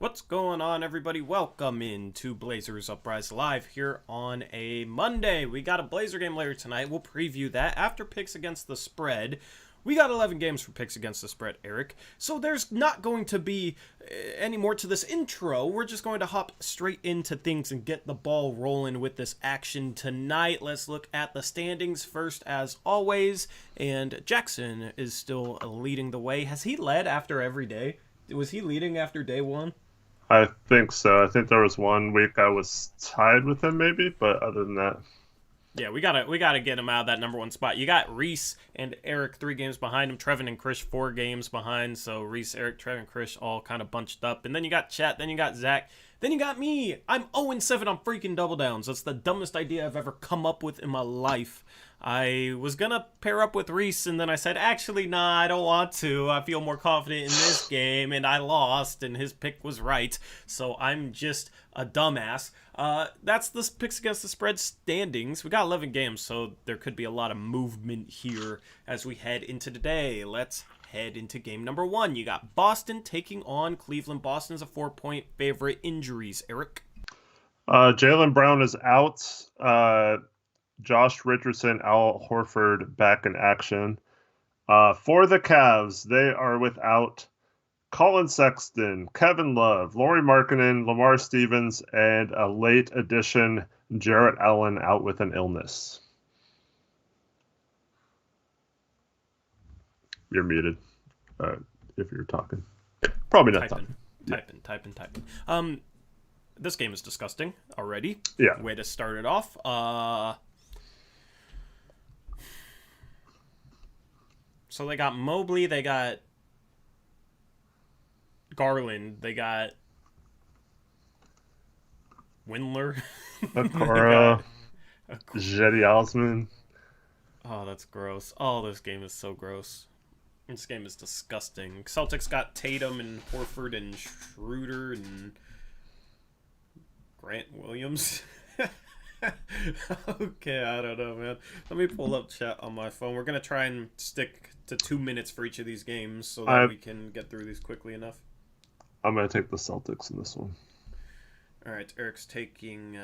What's going on, everybody? Welcome into Blazers Uprise Live here on a Monday. We got a Blazer game later tonight. We'll preview that after picks against the spread. We got 11 games for picks against the spread, Eric. So there's not going to be any more to this intro. We're just going to hop straight into things and get the ball rolling with this action tonight. Let's look at the standings first, as always. And Jackson is still leading the way. Has he led after every day? Was he leading after day one? I think so. I think there was one week I was tied with him, maybe, but other than that, Yeah, we gotta get him out of that number one spot. You got Reese and Eric 3 games behind him. Trevin and Krish 4 games behind. So Reese, Eric, Trevin, and Krish all kind of bunched up. And then you got Chet. Then you got Zach. Then you got me. I'm 0-7 on freaking double downs. That's the dumbest idea I've ever come up with in my life. I was gonna pair up with Reese, and then I said, actually, nah, I don't want to. I feel more confident in this game, and I lost, and his pick was right. So I'm just a dumbass. That's the picks against the spread standings. We got 11 games, so there could be a lot of movement here as we head into today. Let's head into game number 1. You got Boston taking on Cleveland. Boston's a 4-point favorite. Injuries, Eric? Jaylen Brown is out. Josh Richardson, Al Horford back in action. For the Cavs, they are without Colin Sexton, Kevin Love, Lauri Markkanen, Lamar Stevens, and a late addition, Jarrett Allen, out with an illness. You're muted if you're talking. Probably not talking. Typing. This game is disgusting already. Yeah. Way to start it off. So they got Mobley, they got Garland, they got Windler, Okoro, Jetty Osman. Oh, that's gross. Oh, this game is so gross. This game is disgusting. Celtics got Tatum and Horford and Schroeder and Grant Williams. Okay, I don't know, man. Let me pull up chat on my phone. We're going to try and stick to 2 minutes for each of these games so that we can get through these quickly enough. I'm going to take the Celtics in this one. All right, Eric's taking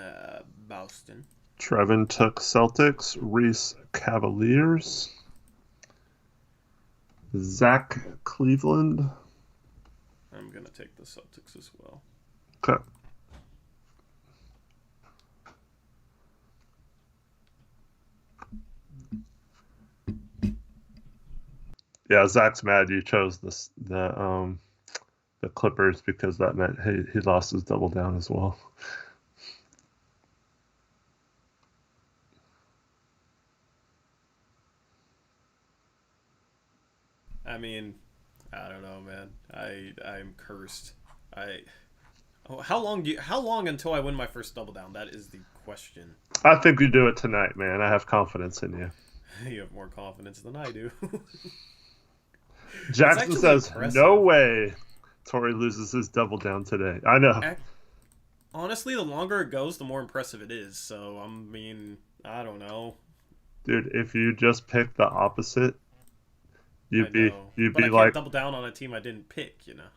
Boston. Trevin took Celtics. Reese Cavaliers. Zach Cleveland. I'm going to take the Celtics as well. Okay. Yeah, Zach's mad you chose the Clippers because that meant he lost his double down as well. I mean, I don't know, man. I'm cursed. How long until I win my first double down? That is the question. I think you do it tonight, man. I have confidence in you. You have more confidence than I do. Jackson says, impressive. No way Torrey loses his double down today. I know. Honestly, the longer it goes, the more impressive it is. So, I mean, I don't know. Dude, if you just pick the opposite, you'd be I like... can't double down on a team I didn't pick, you know?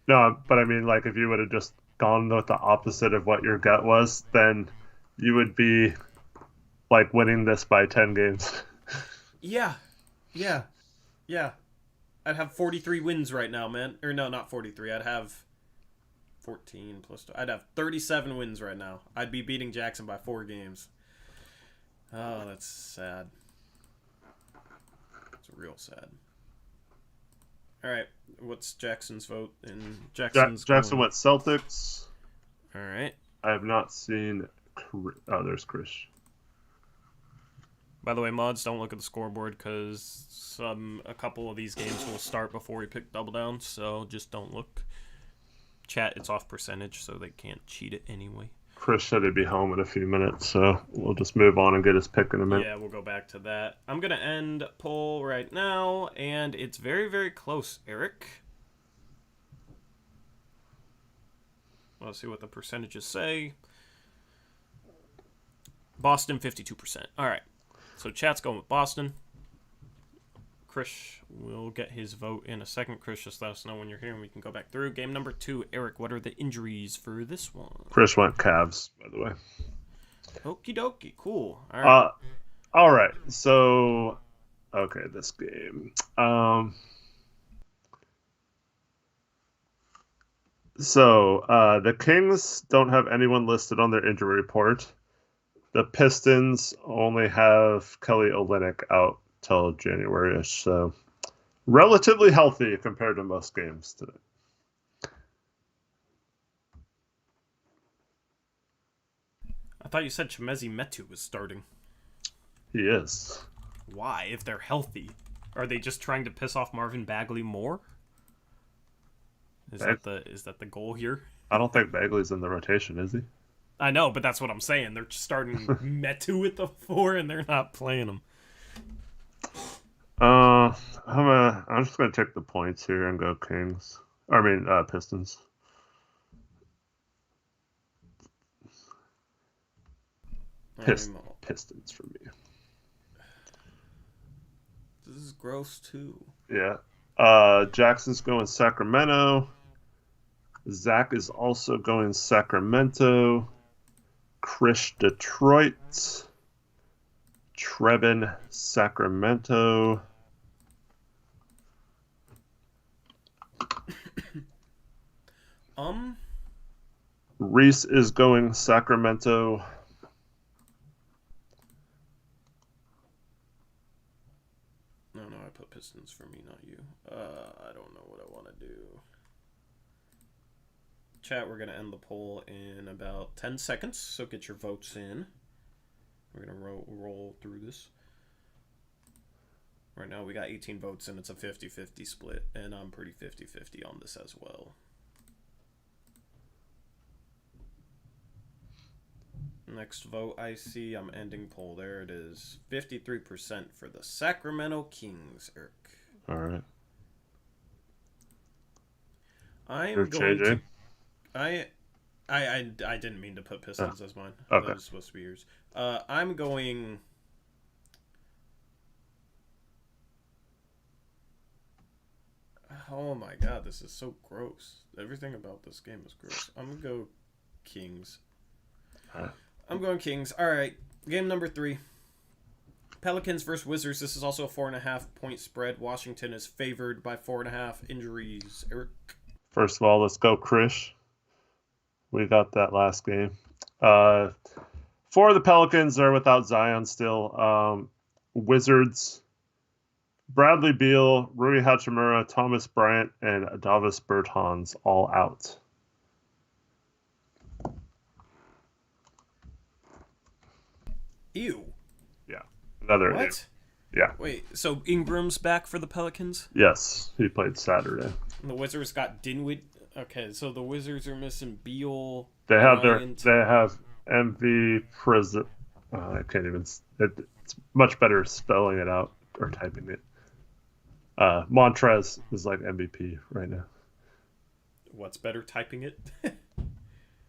No, but I mean, like, if you would have just gone with the opposite of what your gut was, then you would be, like, winning this by 10 games. Yeah. I'd have 43 wins right now, man. Or no, not 43. I'd have 14 plus 2. I'd have 37 wins right now. I'd be beating Jackson by 4 games. Oh, that's sad. It's real sad. All right, what's Jackson's vote? And Jackson went Celtics. All right. I have not seen... Oh, there's Chris. By the way, mods, don't look at the scoreboard because a couple of these games will start before we pick double down, so just don't look. Chat, it's off percentage, so they can't cheat it anyway. Chris said he'd be home in a few minutes, so we'll just move on and get his pick in a minute. Yeah, we'll go back to that. I'm going to end poll right now, and it's very, very close, Eric. Let's see what the percentages say. Boston, 52%. All right. So chat's going with Boston. Chris will get his vote in a second. Chris, just let us know when you're here and we can go back through. Game number 2, Eric, what are the injuries for this one? Chris went Cavs, by the way. Okie dokie, cool. All right. So, okay, this game. The Kings don't have anyone listed on their injury report. The Pistons only have Kelly Olynyk out till January-ish, so relatively healthy compared to most games today. I thought you said Chimezie Metu was starting. He is. Why, if they're healthy? Are they just trying to piss off Marvin Bagley more? Is that the goal here? I don't think Bagley's in the rotation, is he? I know, but that's what I'm saying. They're just starting Metu at the 4, and they're not playing him. I'm just gonna take the points here and go Kings. Pistons. Pistons for me. This is gross too. Yeah. Jackson's going Sacramento. Zach is also going Sacramento. Chris Detroit. Trevin Sacramento. Reese is going Sacramento. No, I put Pistons for me, not you. I don't know what I want to do. Chat, we're going to end the poll in about 10 seconds, so get your votes in. We're going to roll through this. Right now we got 18 votes, and it's a 50-50 split, and I'm pretty 50-50 on this as well. Next vote I see, I'm ending poll. There it is. 53% for the Sacramento Kings, Eric. All right. I didn't mean to put Pistons as mine. Okay. That was supposed to be yours. I'm going... Oh my god, this is so gross. Everything about this game is gross. I'm going to go Kings. I'm going Kings. All right, game number 3. Pelicans versus Wizards. This is also a 4.5 point spread. Washington is favored by 4.5. Injuries. Eric? First of all, let's go Krish. We got that last game. For the Pelicans, they're without Zion still. Wizards, Bradley Beal, Rui Hachimura, Thomas Bryant, and Davis Bertans all out. Ew. Yeah. Another what? Ew. Yeah. Wait, so Ingram's back for the Pelicans? Yes, he played Saturday. And the Wizards got Dinwiddie. Okay, so the Wizards are missing Beal. They have Bryant. They have MV Prison. I can't even. It's much better spelling it out or typing it. Montrez is like MVP right now. What's better, typing it?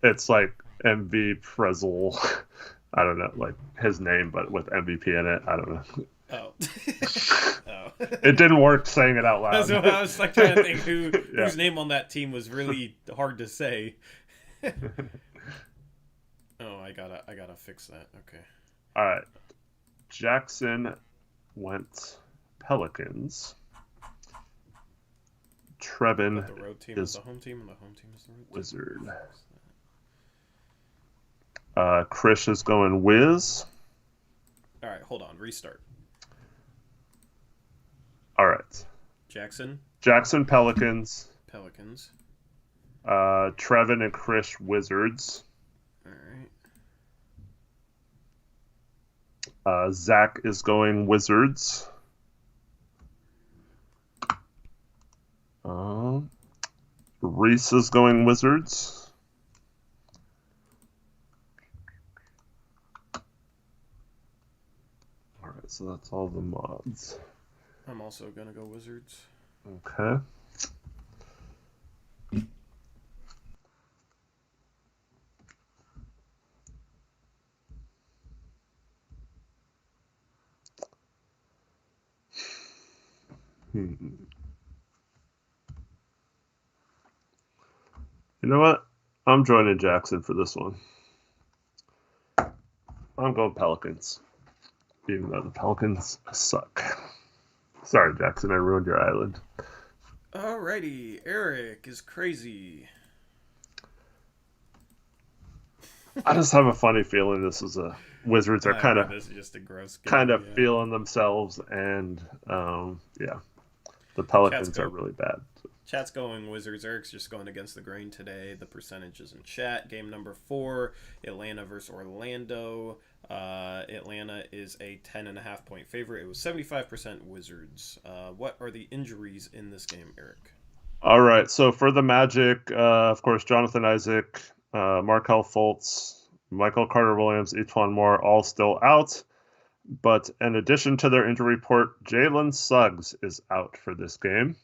It's like MV Prezel. I don't know, like his name, but with MVP in it. I don't know. Oh. Oh. It didn't work saying it out loud. So I was like trying to think whose name on that team was really hard to say. Oh, I gotta fix that. Okay. All right. Jackson went Pelicans. Trevin the road team is the home team, and the home team is the road team. Wizard. Chris is going Wiz. All right, hold on. Restart. All right. Jackson, Pelicans. Pelicans. Trevin and Chris Wizards. All right. Zach is going Wizards. Reese is going Wizards. All right, so that's all the mods. I'm also gonna go Wizards. Okay. You know what? I'm joining Jackson for this one. I'm going Pelicans, even though the Pelicans suck. Sorry, Jackson, I ruined your island. Alrighty, Eric is crazy. I just have a funny feeling this is a Wizards are I mean, this is just a gross game. kind of yeah. feeling themselves, and yeah, the Chat's Pelicans are really bad. Chat's going Wizards. Eric's just going against the grain today. The percentages in chat. Game number 4, Atlanta versus Orlando. Atlanta is a 10.5 point favorite. It was 75% Wizards. What are the injuries in this game, Eric? All right, so for the Magic, of course, Jonathan Isaac, Markelle Fultz, Michael Carter-Williams, Etuan Moore, all still out. But in addition to their injury report, Jalen Suggs is out for this game.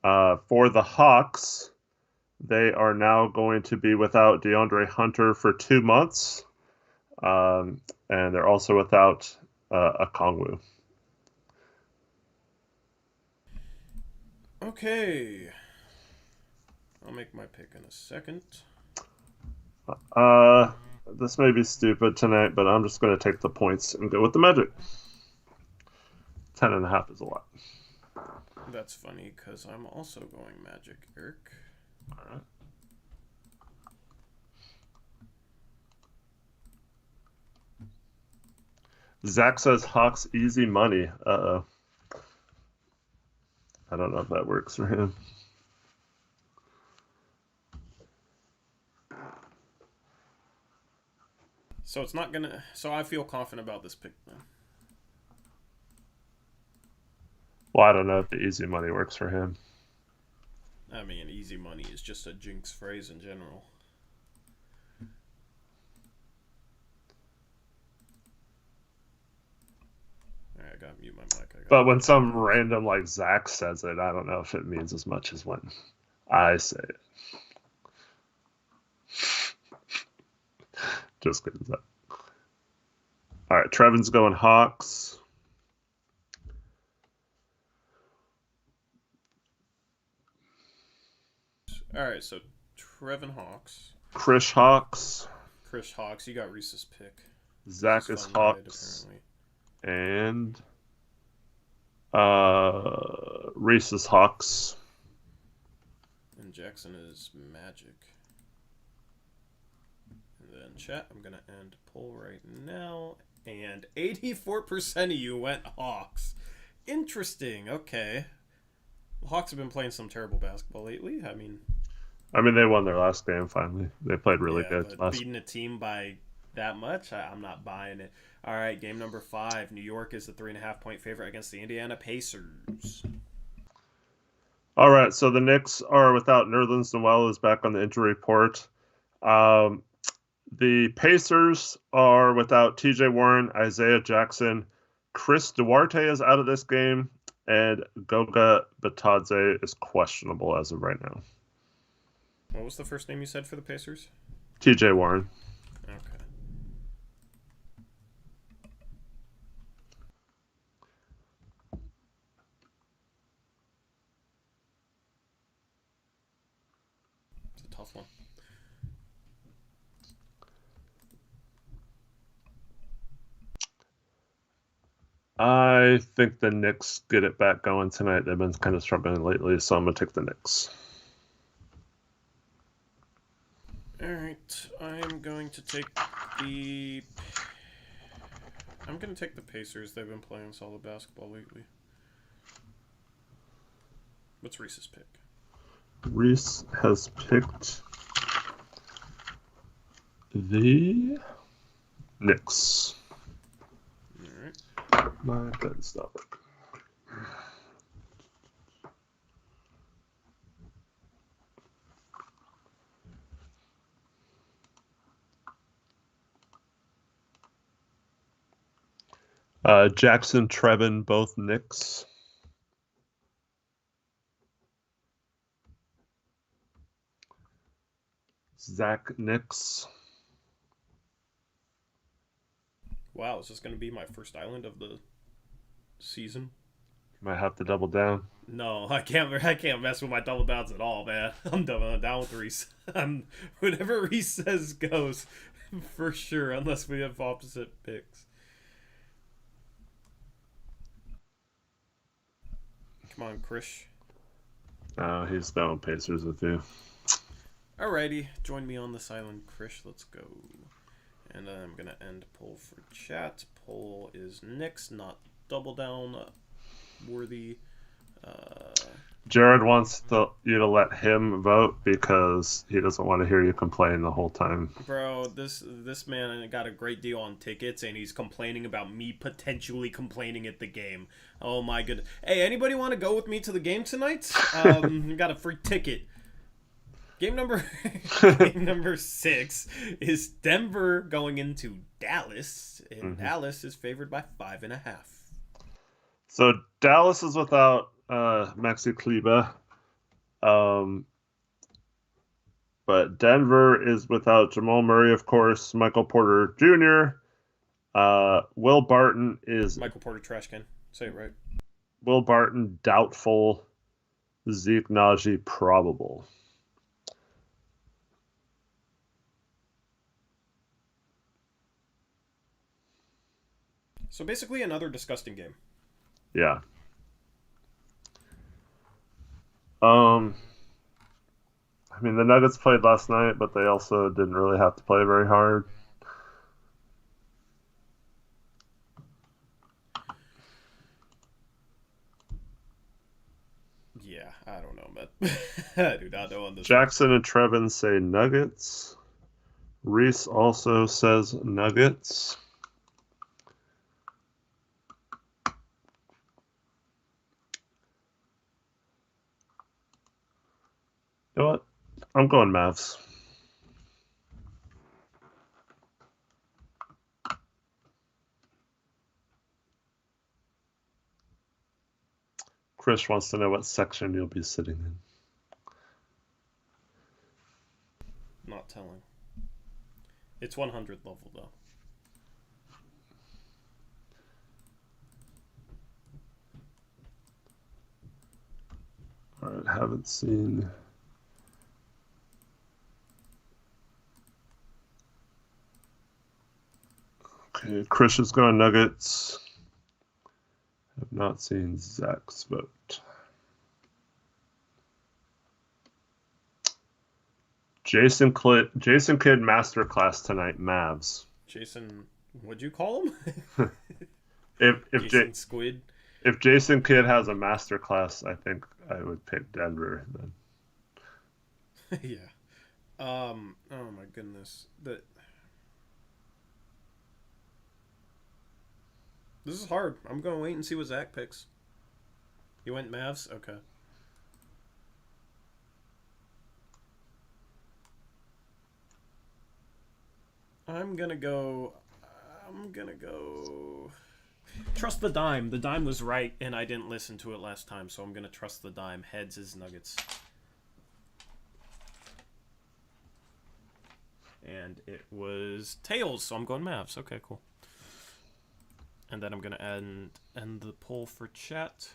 For the Hawks, they are now going to be without DeAndre Hunter for 2 months. And they're also without Okongwu. Okay. I'll make my pick in a second. This may be stupid tonight, but I'm just going to take the points and go with the Magic. 10.5 is a lot. That's funny because I'm also going Magic, Eric. All right. Zach says Hawks easy money. Uh-oh. I don't know if that works for him. So it's not gonna. So I feel confident about this pick then. Well, I don't know if the easy money works for him. I mean, easy money is just a jinx phrase in general. Alright, I gotta mute my mic. But when some random like Zach says it, I don't know if it means as much as when I say it. Just kidding, Zach. All right, Trevin's going Hawks. Alright, so Trevin Hawks. Chris Hawks. Chris Hawks. You got Reese's pick. Zach is Hawks. And Reese is Hawks. And Jackson is Magic. And then chat, I'm going to end poll right now. And 84% of you went Hawks. Interesting. Okay. The Hawks have been playing some terrible basketball lately. I mean, they won their last game finally. They played really good. But beating a team by that much, I'm not buying it. All right, game number 5. New York is the 3.5 point favorite against the Indiana Pacers. All right, so the Knicks are without Nerlens Noel, who's back on the injury report. The Pacers are without T.J. Warren, Isaiah Jackson. Chris Duarte is out of this game, and Goga Bitadze is questionable as of right now. What was the first name you said for the Pacers? T.J. Warren. Okay. It's a tough one. I think the Knicks get it back going tonight. They've been kind of struggling lately, so I'm going to take the Knicks. All right, I'm going to take the Pacers. They've been playing solid basketball lately. What's Reese's pick? Reese has picked the Knicks. All right. My bed stop working. Jackson, Trevin, both Knicks. Zach, Knicks. Wow, is this going to be my first island of the season? Might have to double down. No, I can't. I can't mess with my double downs at all, man. I'm doubling down with Reese. Whatever Reese says goes for sure, unless we have opposite picks. Come on, Krish. He's down Pacers with you. Alrighty, join me on the silent Krish. Let's go. And I'm gonna end poll for chat. Poll is Knicks, not double down worthy. Jared wants you to let him vote because he doesn't want to hear you complain the whole time. Bro, this man got a great deal on tickets, and he's complaining about me potentially complaining at the game. Oh my goodness! Hey, anybody want to go with me to the game tonight? Got a free ticket. Game number 6 is Denver going into Dallas, and Dallas is favored by 5.5. So Dallas is without Maxi Kleber, but Denver is without Jamal Murray, of course, Michael Porter Jr. Will Barton is Michael Porter trash can. Say it right. Will Barton doubtful. Zeke Naji probable. So basically another disgusting game. Yeah. I mean, the Nuggets played last night, but they also didn't really have to play very hard. Yeah, I don't know, but I do not know on this. Jackson and Trevin say Nuggets. Reese also says Nuggets. You know what? I'm going Mavs. Chris wants to know what section you'll be sitting in. Not telling. It's 100 level, though. All right, haven't seen... Okay, Chris is going Nuggets. Have not seen Zach's vote. Jason Kidd masterclass tonight, Mavs. Jason, what'd you call him? if Jason Squid. If Jason Kidd has a masterclass, I think I would pick Denver then. Yeah. Oh my goodness. This is hard. I'm gonna wait and see what Zach picks. You went Mavs? Okay. I'm gonna go. Trust the dime. The dime was right, and I didn't listen to it last time, so I'm gonna trust the dime. Heads is Nuggets. And it was tails, so I'm going Mavs. Okay, cool. And then I'm going to end the poll for chat.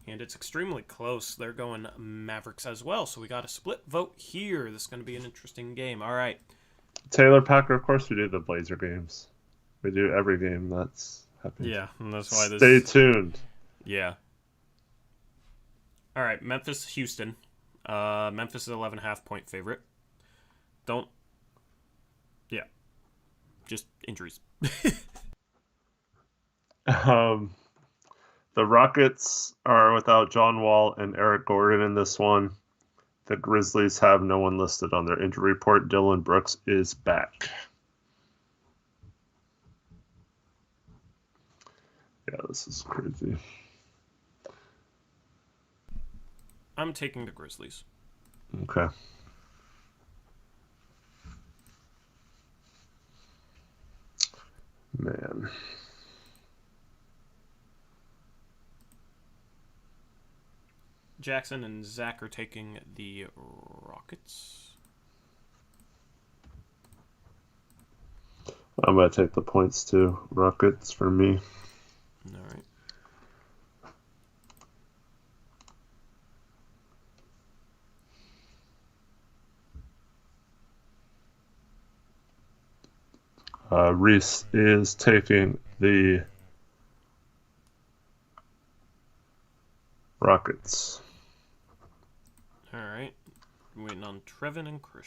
And it's extremely close. They're going Mavericks as well. So we got a split vote here. This is going to be an interesting game. All right. Taylor Packer, of course we do the Blazer games. We do every game that's happening. Yeah, and that's why this... Stay tuned. Yeah. All right, Memphis, Houston. Memphis is 11.5 point favorite. Don't... Yeah. Just injuries. The Rockets are without John Wall and Eric Gordon in this one. The Grizzlies have no one listed on their injury report. Dylan Brooks is back. Yeah, this is crazy. I'm taking the Grizzlies. Okay. Man. Jackson and Zach are taking the Rockets. I'm going to take the points too. Rockets for me. All right. Reese is taking the Rockets. All right. I'm waiting on Trevin and Krish.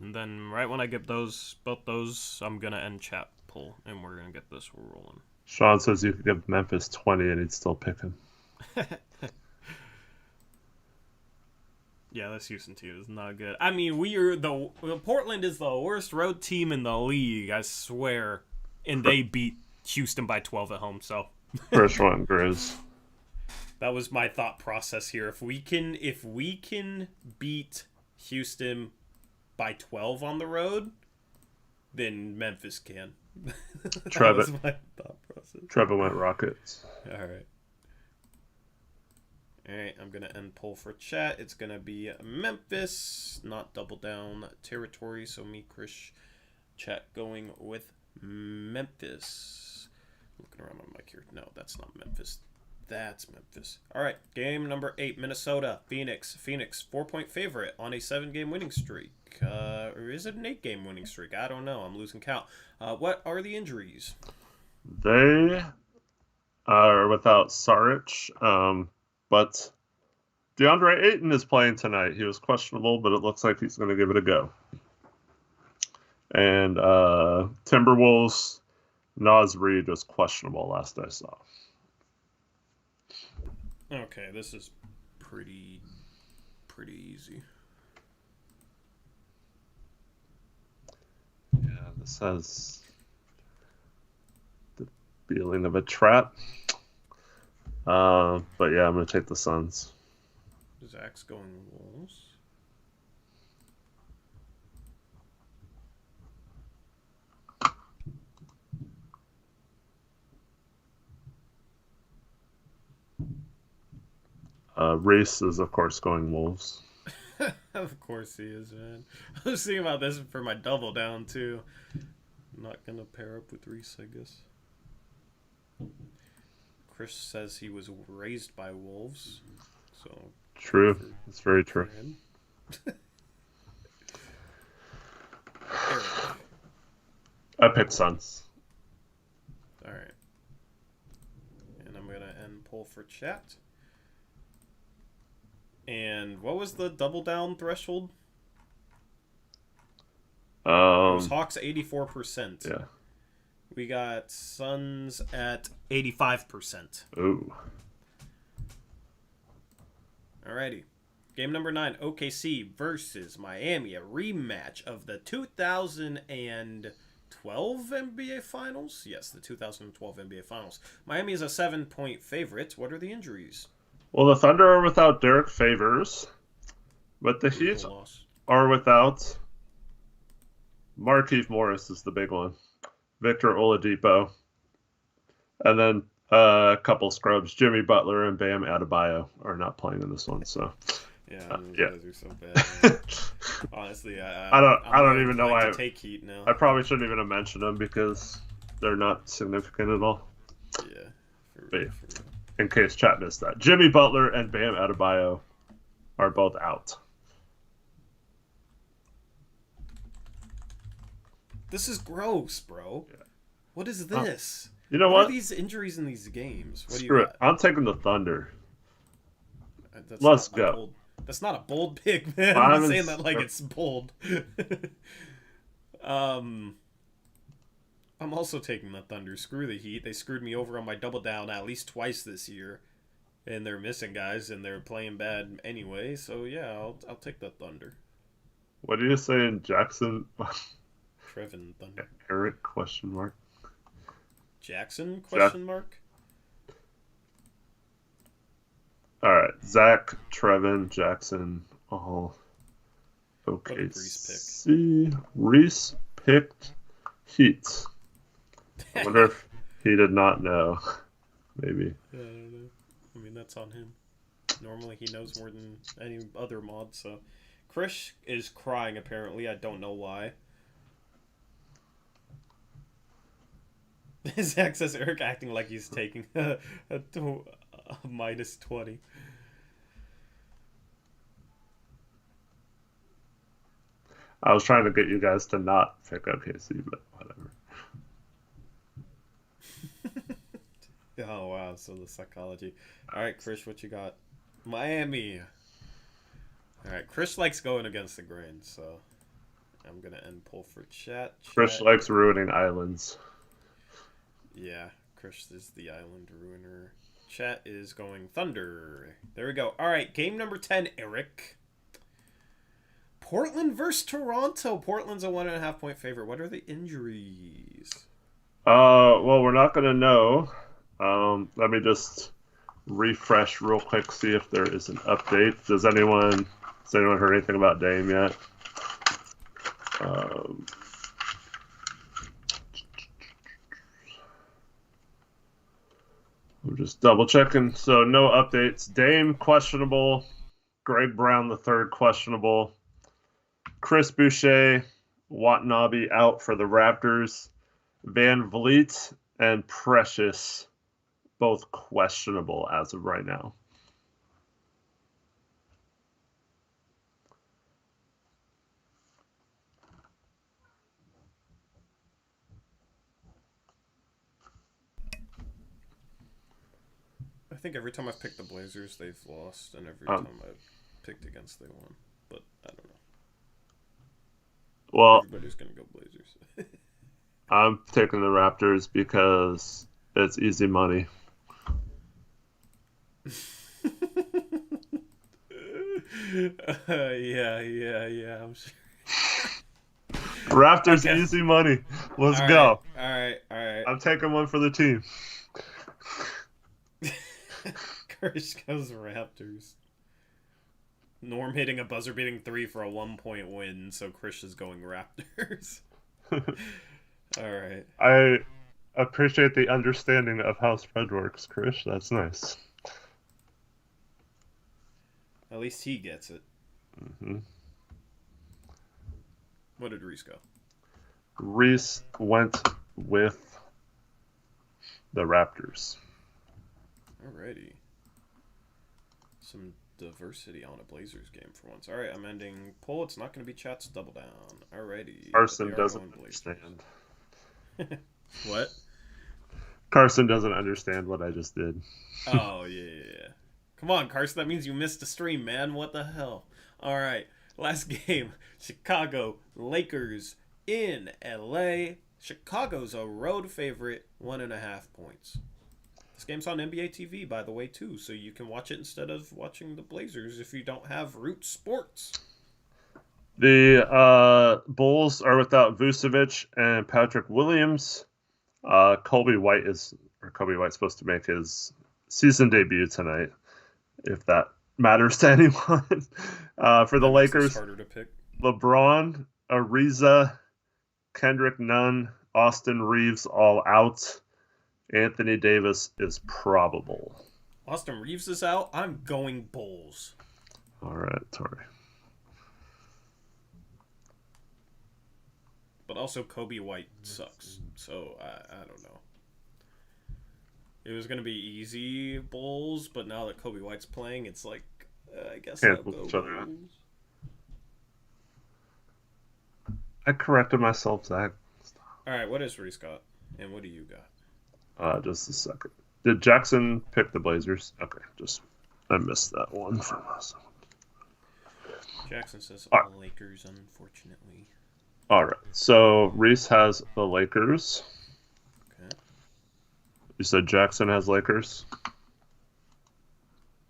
And then right when I get both those, I'm going to end chat poll, and we're going to get this rolling. Sean says you could give Memphis 20 and he'd still pick him. Yeah, this Houston team is not good. I mean, Portland is the worst road team in the league, I swear. And they beat Houston by 12 at home, so. First one, Grizz. That was my thought process here. If we can beat Houston by 12 on the road, then Memphis can. That was my thought process. Trevor went Rockets. All right. I'm going to end poll for chat. It's going to be Memphis, not double down territory. So me, Krish, chat going with Memphis. Looking around my mic here. No, that's not Memphis. That's Memphis. All right, game number 8, Minnesota, Phoenix. Phoenix, 4-point favorite on a 7-game winning streak. Or is it an 8-game winning streak? I don't know. I'm losing count. What are the injuries? They are without Saric, but DeAndre Ayton is playing tonight. He was questionable, but it looks like he's going to give it a go. And Timberwolves, Naz Reid was questionable last I saw. Okay, this is pretty easy. Yeah, this has the feeling of a trap. But yeah, I'm going to take the Suns. Zach's going Wolves. Reese is, of course, going Wolves. Of course he is, man. I was thinking about this for my double down, too. I'm not going to pair up with Reese, I guess. Chris says he was raised by wolves. So true. It's very true. I picked Suns. All right. And I'm going to end poll for chat. And what was the double down threshold? It was Hawks 84%. Yeah. We got Suns at 85%. Ooh. Alrighty. Game number 9, OKC versus Miami. A rematch of the 2012 NBA Finals? Yes, the 2012 NBA Finals. Miami is a 7-point favorite. What are the injuries? Well, the Thunder are without Derek Favors, but the Heat are without Markieff Morris is the big one. Victor Oladipo. And then a couple scrubs. Jimmy Butler and Bam Adebayo are not playing in this one, so yeah, those guys are so bad. Honestly, I don't even know why to take Heat now. I probably shouldn't even have mentioned them because they're not significant at all. Yeah. In case chat missed that. Jimmy Butler and Bam Adebayo are both out. This is gross, bro. Yeah. What is this? You know what what? Are these injuries in these games? What Screw do you it. I'm taking the Thunder. That's Let's go. That's not a bold pick, man. I'm saying that like it's bold. I'm also taking the Thunder. Screw the Heat. They screwed me over on my double down at least twice this year. And they're missing guys, and they're playing bad anyway. So, yeah, I'll take the Thunder. What are you saying, Jackson? Trevin Thunder. Eric, question mark. Jackson, question mark? All right. Zach, Trevin, Jackson, all okay. What did Reese pick? See, Reese picked Heat. I wonder if he did not know. Maybe. Yeah, I don't know. I mean, that's on him. Normally, he knows more than any other mod, so. Krish is crying, apparently. I don't know why. Zach says Eric acting like he's taking a -20. I was trying to get you guys to not pick OKC, but whatever. Oh wow, so the psychology. All right, Chris, what you got? Miami. All right, Chris likes going against the grain, so I'm gonna end poll for chat. Chris Chat. likes ruining islands. Yeah, Chris is the island ruiner. Chat is going Thunder. There we go. All right, game number 10, Eric. Portland versus Toronto. Portland's a 1.5-point favorite. What are the injuries? Well, we're not gonna know. Let me just refresh real quick, see if there is an update. Has anyone heard anything about Dame yet? We're just double checking. So no updates. Dame questionable. Greg Brown the third questionable. Chris Boucher, Watanabe out for the Raptors. Van Vliet and Precious both questionable as of right now. I think every time I've picked the Blazers, they've lost, and every time I've picked against, they won. But I don't know. Well, everybody's gonna go Blazers. I'm taking the Raptors because it's easy money. Yeah. I'm sure. Raptors okay. Easy money. Let's go. All right. I'm taking one for the team. Chris goes Raptors. Norm hitting a buzzer-beating 3 for a 1-point win, so Chris is going Raptors. All right. I appreciate the understanding of how spread works, Chris. That's nice. At least he gets it. Mm-hmm. What did Reese go? Reese went with the Raptors. Alrighty. Some diversity on a Blazers game for once. Alright, I'm ending poll. It's not going to be chat's double down. Alrighty. Carson doesn't understand. What? Carson doesn't understand what I just did. Oh, yeah. Come on, Carson. That means you missed a stream, man. What the hell? Alright. Last game. Chicago Lakers in LA. Chicago's a road favorite. 1.5 points. This game's on NBA TV, by the way, too, so you can watch it instead of watching the Blazers if you don't have Root Sports. The Bulls are without Vucevic and Patrick Williams. Kobe White's supposed to make his season debut tonight, if that matters to anyone. For the Lakers, harder to pick. LeBron, Ariza, Kendrick Nunn, Austin Reeves all out. Anthony Davis is probable. Austin Reeves is out. I'm going Bulls. All right, Tori. But also Kobe White sucks. So I don't know. It was going to be easy Bulls, but now that Kobe White's playing, it's like, I guess I'll go Bulls. I corrected myself, Zach. All right, what is Reese got? And what do you got? Just a second. Did Jackson pick the Blazers? Okay, I missed that one from us. Jackson says all Lakers, unfortunately. All right, so Reese has the Lakers. Okay. You said Jackson has Lakers?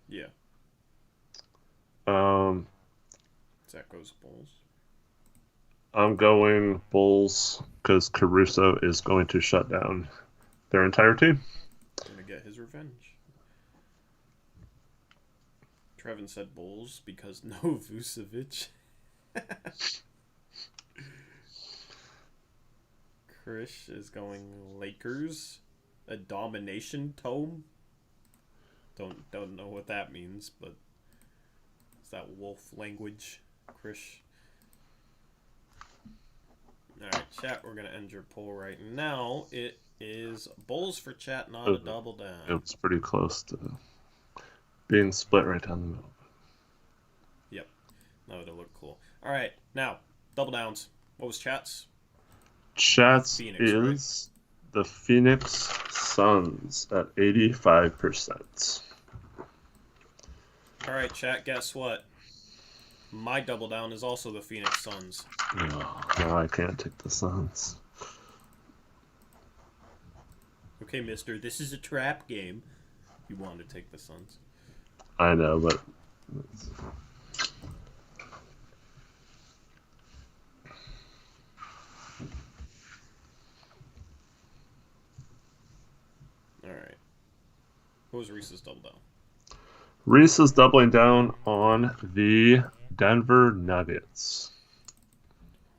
Yeah. Zach goes Bulls. I'm going Bulls because Caruso is going to shut down their entire team. Gonna get his revenge. Trevin said Bulls because no Vucevic. Chris is going Lakers. A domination tome. Don't know what that means, but is that wolf language, Chris? Alright, chat, we're gonna end your poll right now. It is Bulls for chat, not a double down. It was pretty close to being split right down the middle. Yep. That would have looked cool. Alright, now, Double downs. What was Chat's? Chats Phoenix, is the Phoenix Suns at 85%. All right, Chat, guess what? My double down is also the Phoenix Suns. No, I can't take the Suns. Okay, mister, this is a trap game. You want to take the Suns. I know, but... All right. What was Reese's double down? Reese is doubling down on the Denver Nuggets.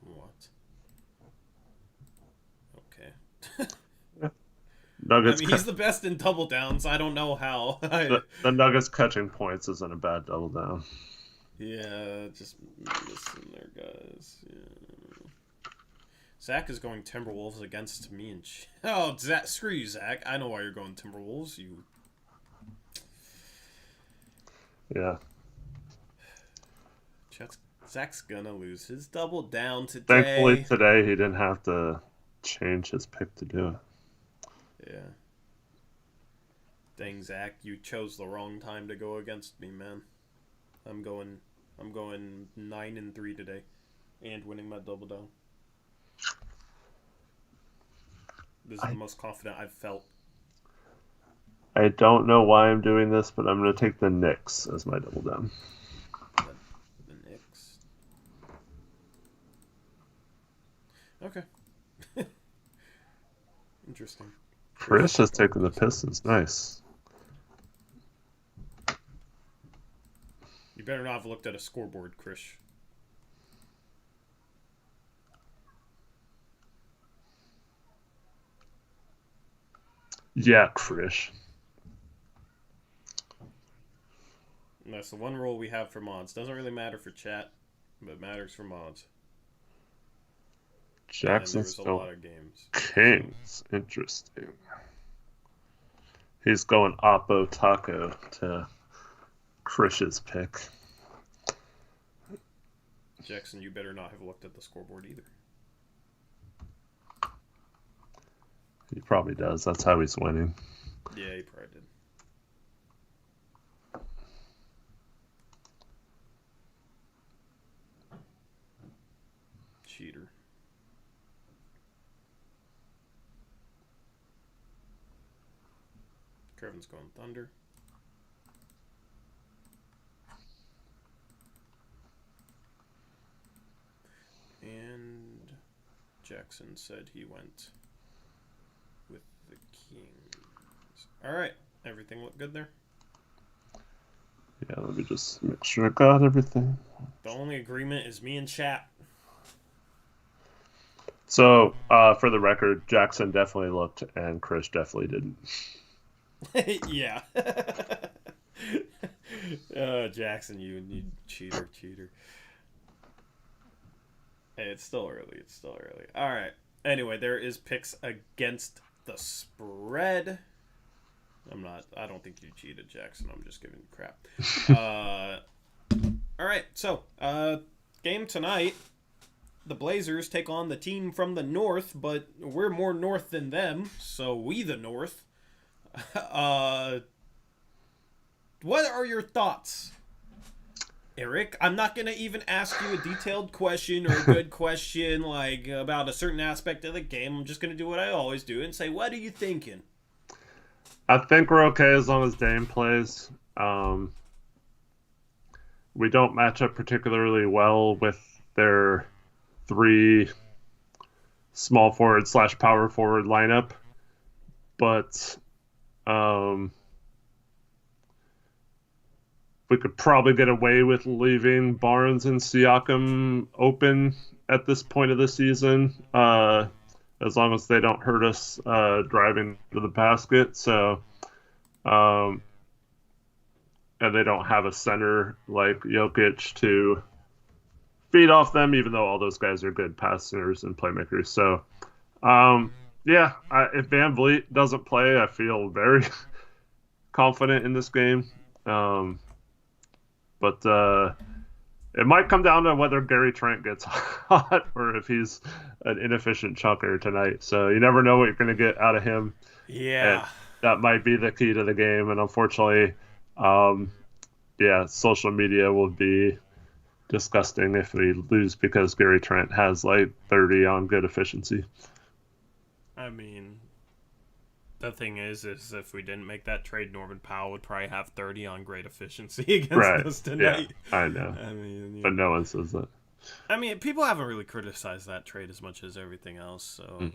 What? Okay. Nuggets. I mean, he's the best in double downs. I don't know how. The Nuggets catching points isn't a bad double down. Yeah, just listen there, guys. Yeah. Zach is going Timberwolves against me and oh, Zach, screw you, Zach. I know why you're going Timberwolves. You. Yeah. Zach's gonna lose his double down today. Thankfully, today he didn't have to change his pick to do it. Yeah. Dang, Zach, you chose the wrong time to go against me, man. I'm going 9-3 today, and winning my double down. This is the most confident I've felt. I don't know why I'm doing this, but I'm going to take the Knicks as my double down. The Knicks. Okay. Interesting. Chris has taken the Pistons. Nice. You better not have looked at a scoreboard, Chris. Yeah, Chris. And that's the one rule we have for mods. Doesn't really matter for chat, but matters for mods. Jackson's a lot of games. Kings. Interesting. He's going Oppo Taco to Chris's pick. Jackson, you better not have looked at the scoreboard either. He probably does. That's how he's winning. Yeah, he probably did. Cheater. Kevin's going Thunder. And Jackson said he went with the Kings. All right. Everything look good there? Yeah, let me just make sure I got everything. The only agreement is me and chat. So, for the record, Jackson definitely looked and Chris definitely didn't. Yeah. Jackson, you cheater. Hey, it's still early. All right. Anyway, there is picks against the spread. I don't think you cheated, Jackson. I'm just giving you crap. All right. So, game tonight. The Blazers take on the team from the north, but we're more north than them, so we the north. What are your thoughts, Eric? I'm not going to even ask you a detailed question or a good question like about a certain aspect of the game. I'm just going to do what I always do and say, what are you thinking? I think we're okay as long as Dame plays. We don't match up particularly well with their 3 small forward / power forward lineup, but we could probably get away with leaving Barnes and Siakam open at this point of the season, as long as they don't hurt us driving to the basket. So, and they don't have a center like Jokic to feed off them, even though all those guys are good passers and playmakers. So, if Van Vliet doesn't play, I feel very confident in this game. But It might come down to whether Gary Trent gets hot or if he's an inefficient chunker tonight. So you never know what you're going to get out of him. And Yeah. that might be the key to the game. And unfortunately, social media will be disgusting if we lose because Gary Trent has like 30 on good efficiency. I mean, the thing is if we didn't make that trade, Norman Powell would probably have 30 on great efficiency against us tonight. Yeah, I know. I mean, but no one says that. I mean, people haven't really criticized that trade as much as everything else, so,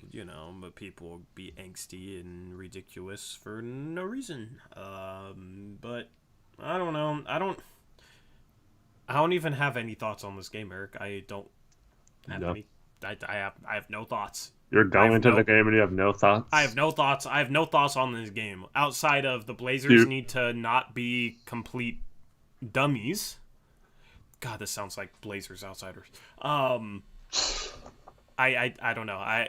but people will be angsty and ridiculous for no reason. But I don't know. I don't even have any thoughts on this game, Eric. I don't have any. I have no thoughts. You're going to the game and you have no thoughts? I have no thoughts. I have no thoughts on this game outside of the Blazers need to not be complete dummies. God, this sounds like Blazers outsiders. I don't know.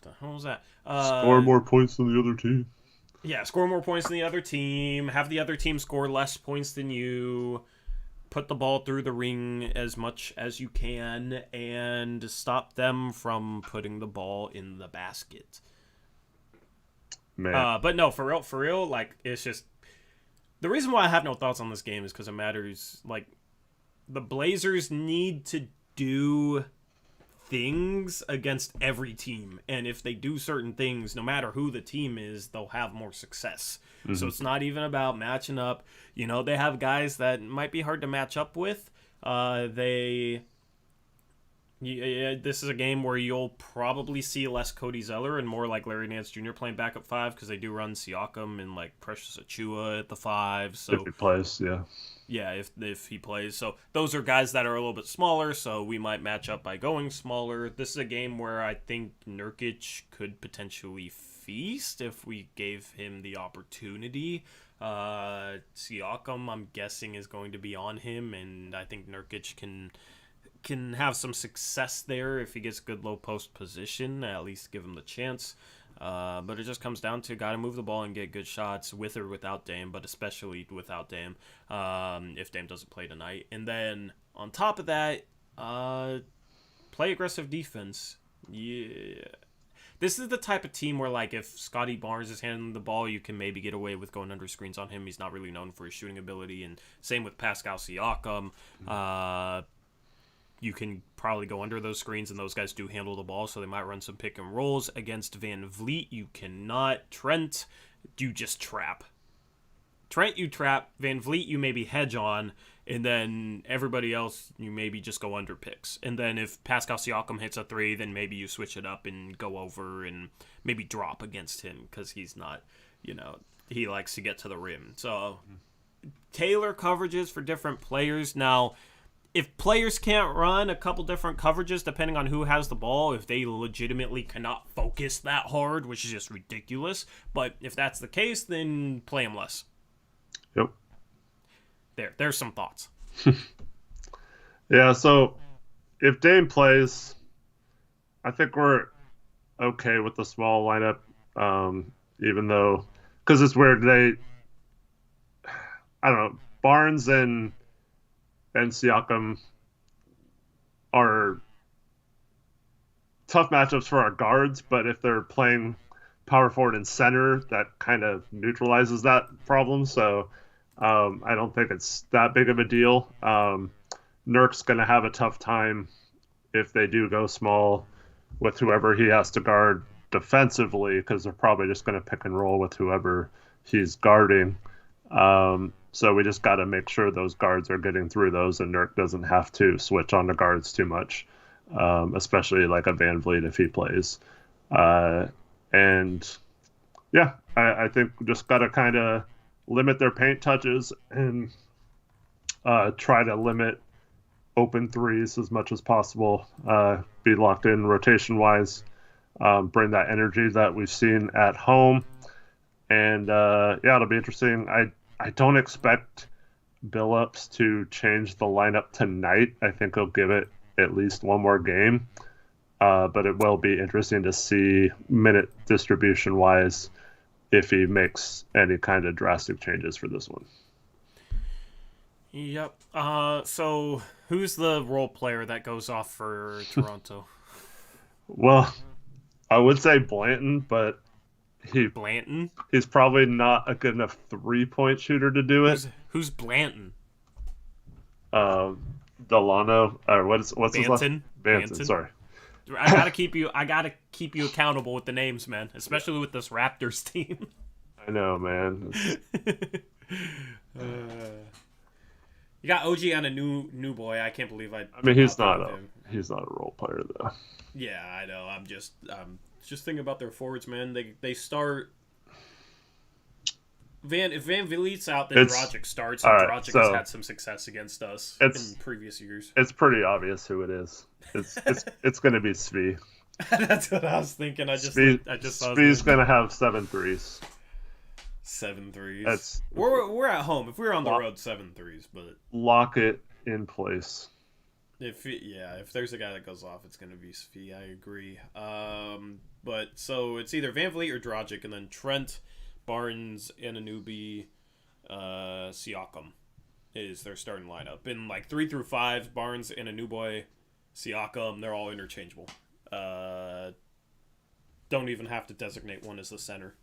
The hell was that? Score more points than the other team. Yeah, score more points than the other team. Have the other team score less points than you. Put the ball through the ring as much as you can and stop them from putting the ball in the basket. Man. But no, for real, like, it's just... The reason why I have no thoughts on this game is because it matters, like, the Blazers need to do things against every team. And if they do certain things, no matter who the team is, they'll have more success. Mm-hmm. So it's not even about matching up. They have guys that might be hard to match up with. This is a game where you'll probably see less Cody Zeller and more like Larry Nance Jr. playing backup 5 because they do run Siakam and like Precious Achua at the 5. So if he plays, yeah. Yeah, if he plays. So those are guys that are a little bit smaller, so we might match up by going smaller. This is a game where I think Nurkic could potentially feast if we gave him the opportunity. Siakam, I'm guessing, is going to be on him, and I think Nurkic can have some success there if he gets good low post position. At least give him the chance. But it just comes down to got to move the ball and get good shots with or without Dame, but especially without Dame if Dame doesn't play tonight. And then on top of that, play aggressive defense. Yeah. This is the type of team where, like, if Scotty Barnes is handling the ball, you can maybe get away with going under screens on him. He's not really known for his shooting ability. And same with Pascal Siakam. You can probably go under those screens, and those guys do handle the ball, so they might run some pick and rolls. Against Van Vliet, you cannot. Trent, you just trap. Trent, you trap. Van Vliet, you maybe hedge on, and then everybody else, you maybe just go under picks. And then if Pascal Siakam hits a 3, then maybe you switch it up and go over and maybe drop against him because he's not, he likes to get to the rim. So tailor coverages for different players. Now, if players can't run a couple different coverages depending on who has the ball, if they legitimately cannot focus that hard, which is just ridiculous, but if that's the case, then play them less. Yep. There's some thoughts. Yeah, so if Dame plays, I think we're okay with the small lineup, even though, because it's weird, I don't know, Barnes and Siakam are tough matchups for our guards, but if they're playing power forward and center, that kind of neutralizes that problem. So I don't think it's that big of a deal. Nurk's going to have a tough time if they do go small with whoever he has to guard defensively, because they're probably just going to pick and roll with whoever he's guarding. So we just got to make sure those guards are getting through those, and Nurk doesn't have to switch on the guards too much, especially like a Van Vliet if he plays. And yeah, I think we just got to kind of limit their paint touches and try to limit open threes as much as possible. Be locked in rotation-wise. Bring that energy that we've seen at home. And yeah, it'll be interesting. I don't expect Billups to change the lineup tonight. I think he'll give it at least one more game. But it will be interesting to see minute distribution-wise if he makes any kind of drastic changes for this one. Yep. So who's the role player that goes off for Toronto? Well, I would say Blanton, but he Blanton? he's probably not a good enough 3-point shooter to do it. Who's Blanton? Delano, or what's his last? Banton? Banton, sorry. I gotta keep you accountable with the names, man. Especially with this Raptors team. I know, man. You got OG on a new boy. I can't believe I mean, he's not a role player though. Yeah, I know. I'm just thinking about their forwards, man. They start if Van Vliet's out, then Dragic starts, and Dragic has had some success against us in previous years. It's pretty obvious who it is. It's going to be Svi. That's what I was thinking. I just saw Svi's going to have 7 threes. 7 threes. We're at home. If we were on the road, 7 threes, but lock it in place. If there's a guy that goes off, it's going to be Svi. I agree. But so it's either Van Vliet or Dragic, and then Trent, Barnes, Anunoby, Siakam is their starting lineup. In like 3 through 5, Barnes, Anunoby, Siakam, they're all interchangeable. Don't even have to designate one as the center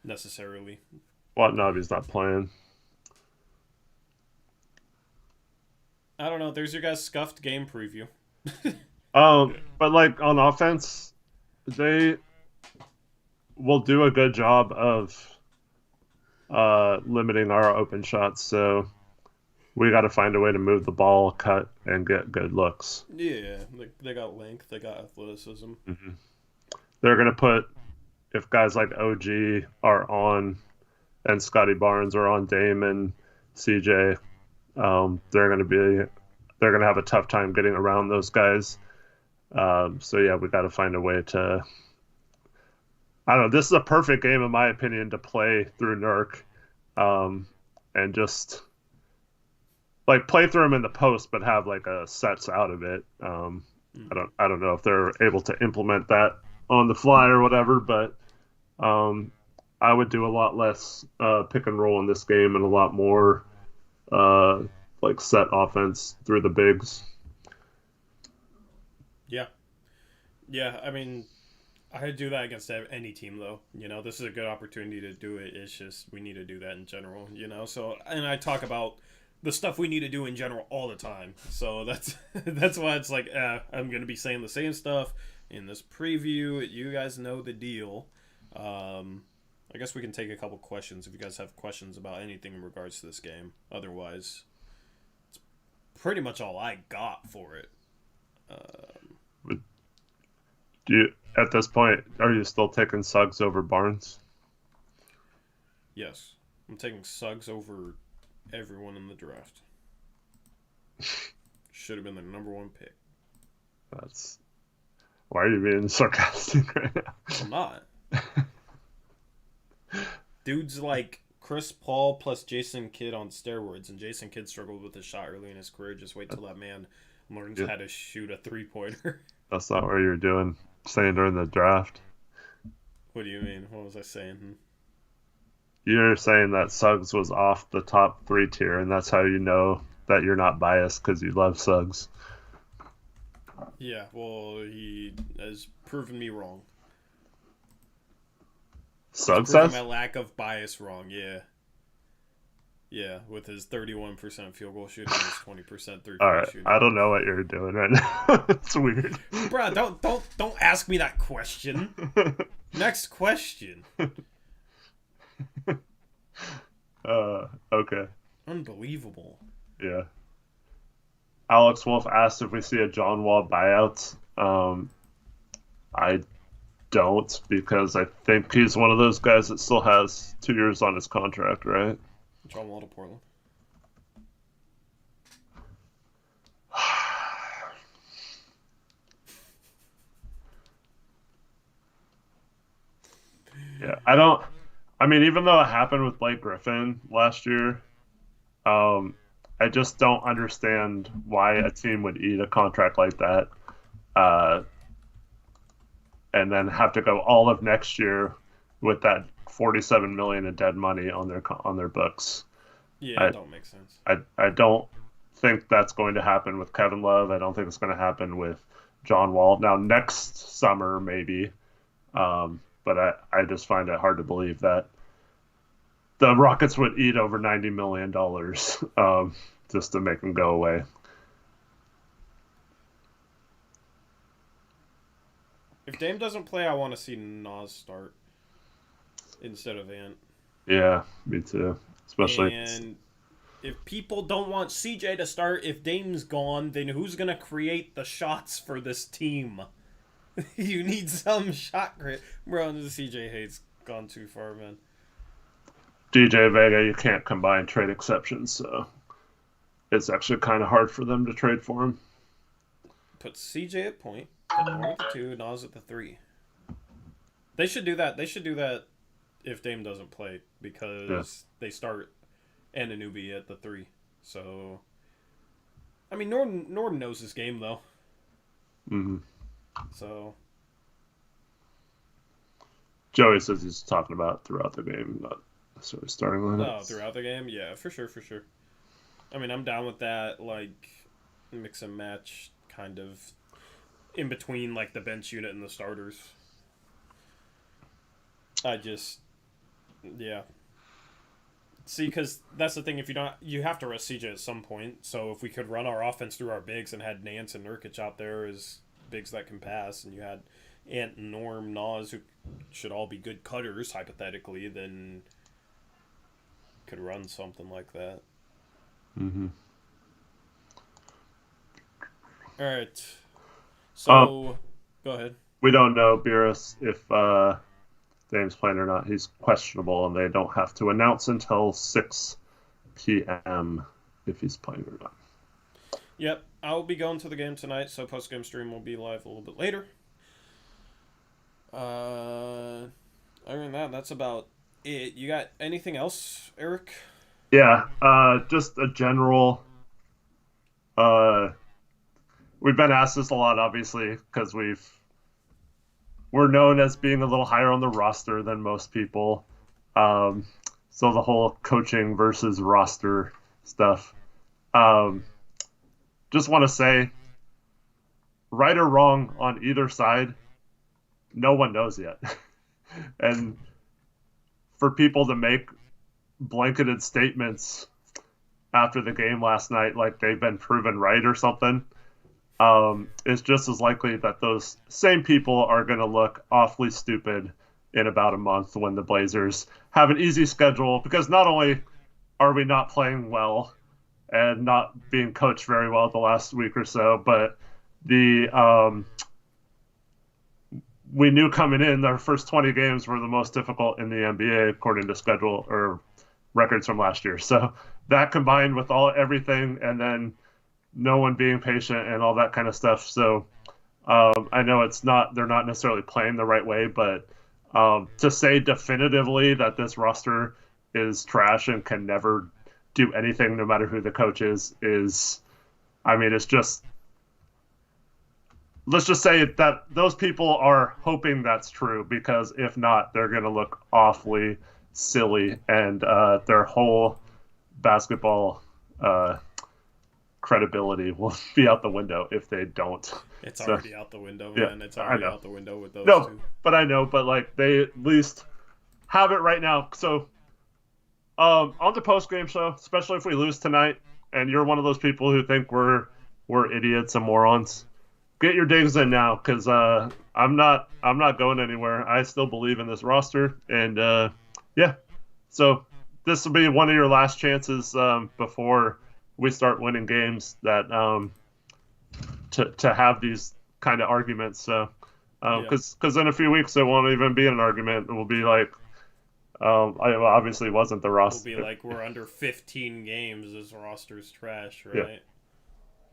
necessarily. Watanabe's not playing. I don't know. There's your guys' scuffed game preview. But like on offense, they will do a good job of limiting our open shots. So we got to find a way to move the ball, cut, and get good looks. Yeah, they got length, they got athleticism. Mm-hmm. They're gonna put, if guys like OG are on, and Scotty Barnes are on, Dame and CJ, they're gonna have a tough time getting around those guys. So yeah, we got to find a way to. I don't know. This is a perfect game, in my opinion, to play through Nurk, and just like play through them in the post, but have like a sets out of it. I don't know if they're able to implement that on the fly or whatever, but I would do a lot less pick and roll in this game and a lot more like set offense through the bigs. Yeah. I mean, I'd do that against any team, though. You know, this is a good opportunity to do it. It's just we need to do that in general. You know, so and I talk about the stuff we need to do in general all the time. So that's why it's like I'm gonna be saying the same stuff in this preview. You guys know the deal. I guess we can take a couple questions if you guys have questions about anything in regards to this game. Otherwise, it's pretty much all I got for it. Do you, at this point, are you still taking Suggs over Barnes? Yes, I'm taking Suggs over everyone in the draft. Should have been the number 1 pick. Why are you being sarcastic right now? I'm not. Dude's like Chris Paul plus Jason Kidd on steroids, and Jason Kidd struggled with his shot early in his career. Just wait till that man learns how to shoot a 3-pointer. That's not what you were saying during the draft. What do you mean? What was I saying? You're saying that Suggs was off the top 3 tier, and that's how you know that you're not biased because you love Suggs. Yeah, well, he has proven me wrong. Suggs says? My lack of bias wrong, yeah. Yeah, with his 31% field goal shooting and his 20% three-point shooting. I don't know what you're doing right now. It's weird. Bro, don't ask me that question. Next question. Okay. Unbelievable. Yeah. Alex Wolf asked if we see a John Wall buyout. I don't, because I think he's one of those guys that still has 2 years on his contract, right? John Wall to Portland. Yeah, I mean, even though it happened with Blake Griffin last year, I just don't understand why a team would eat a contract like that, and then have to go all of next year with that $47 million in dead money on their books. Yeah, it don't make sense. I don't think that's going to happen with Kevin Love. I don't think it's going to happen with John Wall. Now, next summer, maybe. But I just find it hard to believe that the Rockets would eat over $90 million just to make them go away. If Dame doesn't play, I want to see Nas start instead of Ant. Yeah, me too. Especially. And if people don't want CJ to start, if Dame's gone, then who's going to create the shots for this team? You need some shot grit. Bro, the CJ hate's gone too far, man. DJ Vega, you can't combine trade exceptions, so it's actually kind of hard for them to trade for him. Put CJ at point, put Norm at the 2, Nas at the 3. They should do that. They should do that if Dame doesn't play, because they start Anunoby at the 3. So, I mean, Norm knows his game, though. Mm-hmm. So, Joey says he's talking about throughout the game, not necessarily starting lineup. oh, throughout the game? Yeah, for sure. I mean, I'm down with that, like, mix and match kind of in between, like, the bench unit and the starters. Yeah. See, because that's the thing, if you have to rest CJ at some point, so if we could run our offense through our bigs and had Nance and Nurkic out there as bigs that can pass, and you had Ant, Norm, Nas, who should all be good cutters, hypothetically, then could run something like that. Mm-hmm. All right. So, go ahead. We don't know, Beerus, if Dame's playing or not. He's questionable, and they don't have to announce until 6 p.m. if he's playing or not. Yep, I'll be going to the game tonight, so post-game stream will be live a little bit later. Other than that, that's about it. You got anything else, Eric? Yeah, just a general... we've been asked this a lot, obviously, because we're known as being a little higher on the roster than most people. So the whole coaching versus roster stuff. Just want to say, right or wrong on either side, no one knows yet. And for people to make blanketed statements after the game last night like they've been proven right or something, it's just as likely that those same people are going to look awfully stupid in about a month when the Blazers have an easy schedule, because not only are we not playing well and not being coached very well the last week or so, but we knew coming in our first 20 games were the most difficult in the NBA according to schedule or records from last year. So that combined with everything, and then no one being patient and all that kind of stuff. So I know they're not necessarily playing the right way, but to say definitively that this roster is trash and can never do anything no matter who the coach is, I mean, it's just, let's just say that those people are hoping that's true, because if not, they're going to look awfully silly, and their whole basketball credibility will be out the window if they don't. It's already out the window, man. Yeah, it's already out the window with those two. But I know, but like they at least have it right now. So on the post-game show, especially if we lose tonight, and you're one of those people who think we're idiots and morons, get your digs in now, because I'm not going anywhere. I still believe in this roster, and yeah. So this will be one of your last chances before we start winning games that to have these kind of arguments. So because in a few weeks it won't even be an argument. It will be like, I obviously wasn't the roster. It'll be like we're under 15 games. This roster's trash, right? Yeah.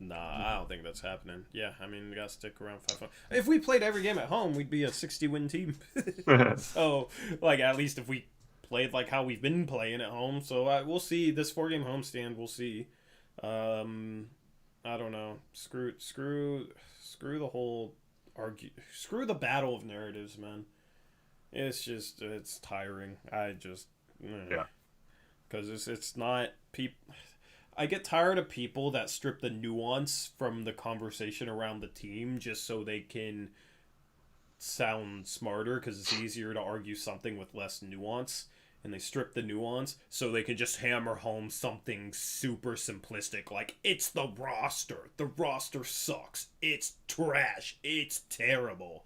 Nah, I don't think that's happening. Yeah, I mean, we got to stick around 5-5. If we played every game at home, we'd be a 60-win team. So, like, at least if we played like how we've been playing at home. So we'll see. This 4-game homestand, we'll see. I don't know. Screw the whole screw the battle of narratives, man. It's tiring. Because it's not people. I get tired of people that strip the nuance from the conversation around the team just so they can sound smarter, because it's easier to argue something with less nuance, and they strip the nuance so they can just hammer home something super simplistic like, it's the roster sucks, it's trash, it's terrible,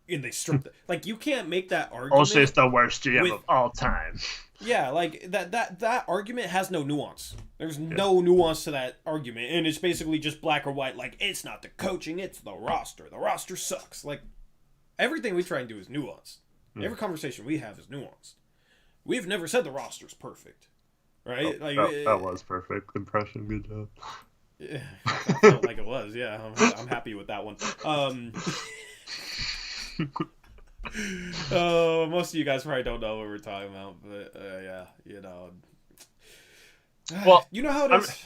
and they strip like, you can't make that argument. Olshey's the worst GM of all time. Yeah, like that argument has no nuance. There's no nuance to that argument, and it's basically just black or white. Like, it's not the coaching, it's the roster. The roster sucks. Like, everything we try and do is nuanced. Every conversation we have is nuanced. We've never said the roster's perfect, right? Oh, like that was perfect impression. Good job. Yeah, I felt like it was. Yeah, I'm happy with that one. Most of you guys probably don't know what we're talking about, but yeah, you know. Well, you know how it is.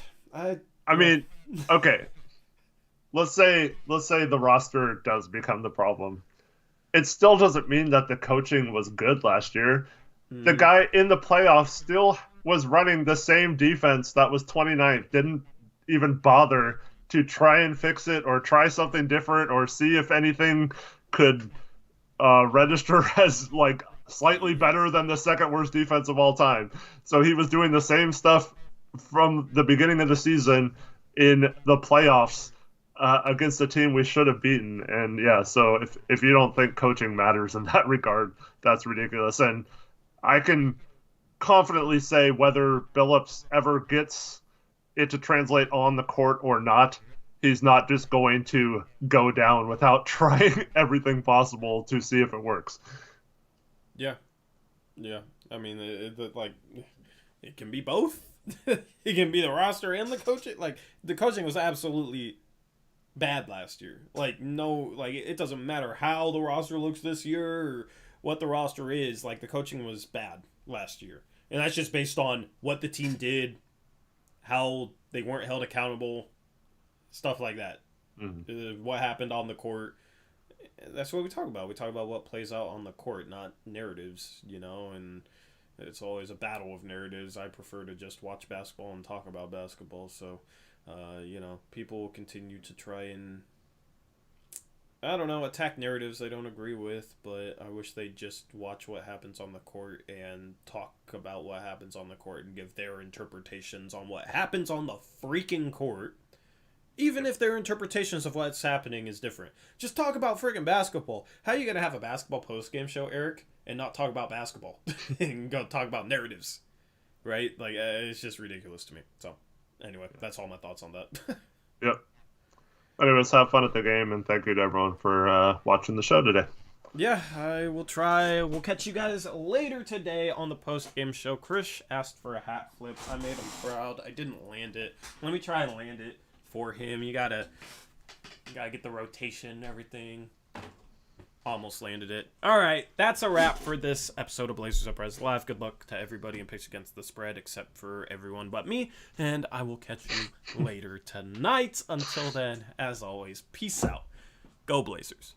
I mean, okay. Let's say the roster does become the problem. It still doesn't mean that the coaching was good last year. The guy in the playoffs still was running the same defense that was 29th. Didn't even bother to try and fix it or try something different or see if anything could register as like slightly better than the second worst defense of all time. So he was doing the same stuff from the beginning of the season in the playoffs against a team we should have beaten. And yeah, so if you don't think coaching matters in that regard, that's ridiculous. And I can confidently say whether Billups ever gets it to translate on the court or not, he's not just going to go down without trying everything possible to see if it works. Yeah. I mean, it can be both. It can be the roster and the coaching. Like, the coaching was absolutely bad last year. Like, it doesn't matter how the roster looks this year or what the roster is. Like, the coaching was bad last year. And that's just based on what the team did, how they weren't held accountable, stuff like that. What happened on the court. That's what we talk about. We talk about what plays out on the court, not narratives, you know, and it's always a battle of narratives. I prefer to just watch basketball and talk about basketball. So, you know, people will continue to try and, I don't know, attack narratives they don't agree with, but I wish they'd just watch what happens on the court and talk about what happens on the court and give their interpretations on what happens on the freaking court. Even if their interpretations of what's happening is different. Just talk about freaking basketball. How are you going to have a basketball post-game show, Eric, and not talk about basketball? And go talk about narratives. Right? Like, it's just ridiculous to me. So, anyway, that's all my thoughts on that. Yep. Anyways, have fun at the game, and thank you to everyone for watching the show today. Yeah, I will try. We'll catch you guys later today on the post-game show. Chris asked for a hat flip. I made him proud. I didn't land it. Let me try and land it for him. You gotta get the rotation and everything. Almost landed it. All right, that's a wrap for this episode of Blazers Uprise Live. Good luck to everybody in picks against the spread, except for everyone but me. And I will catch you later tonight. Until then, as always, peace out. Go Blazers.